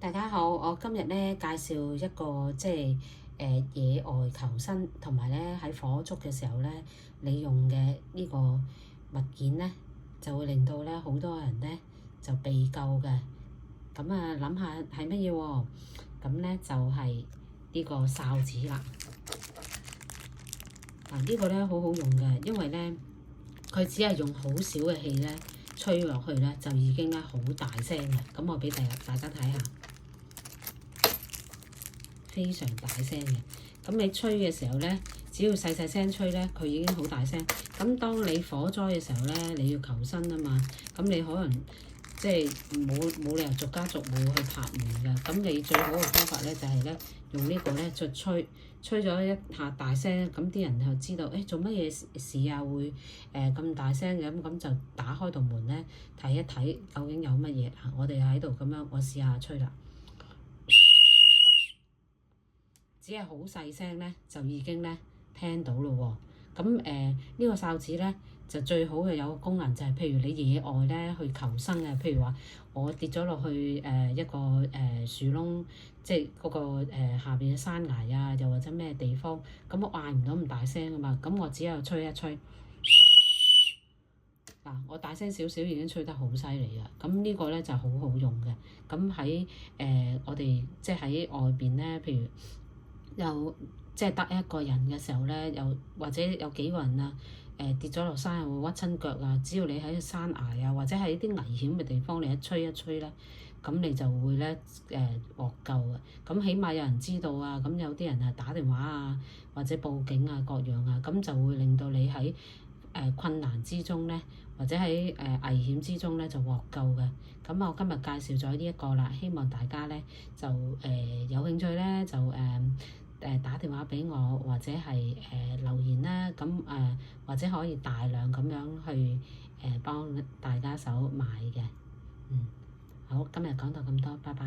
大家好，我今日咧介紹一個野外求生同埋咧喺火燭嘅時候咧，你用嘅呢個物件咧，就會令到咧好多人咧就被救嘅。咁啊，諗下係乜嘢喎？咁咧就係呢個哨子啦。呢個咧好好用嘅，因為咧佢只係用好少嘅氣咧吹落去咧，就已經咧好大聲嘅。咁我俾大家睇下。非常大聲嘅，咁你吹嘅時候咧，只要細細聲吹咧，佢已經好大聲。咁當你火災嘅時候咧，你要求生啊嘛，咁你可能冇理由逐家逐戶去拍門㗎。咁你最好嘅方法咧就係咧用呢個咧就吹咗一下大聲，咁啲人就知道做乜嘢事啊會咁大聲嘅，咁就打開道門咧睇一睇究竟有乜嘢。我哋喺度咁樣，我試下吹啦。只係好細聲咧，就已經咧聽到咯喎。咁呢個哨子咧就最好嘅有個功能就係，譬如你野外咧去求生嘅，譬如話我跌咗落去一個樹窿，即係嗰個下邊嘅山崖啊，又或者咩地方，咁我嗌唔到咁大聲㗎嘛，咁我只有吹一吹。我大聲少少已經吹得好犀利啊！咁呢個咧就好好用嘅。咁喺我哋即係喺外邊咧，譬如又即係得一個人嘅時候咧，又或者有幾個人啊跌咗落山又會屈親腳啊，只要你喺山崖啊，或者喺啲危險嘅地方，你一吹一吹咧，咁你就會咧獲救啊！咁起碼有人知道啊，咁有啲人啊打電話啊，或者報警啊各樣啊，咁就會令到你喺困難之中咧，或者喺危險之中咧就獲救嘅。咁我今日介紹咗呢一個啦，希望大家咧就有興趣咧就打電話俾我，或者係留言啦。咁或者可以大量咁樣去幫大家手買嘅。好，今日講到咁多，拜拜。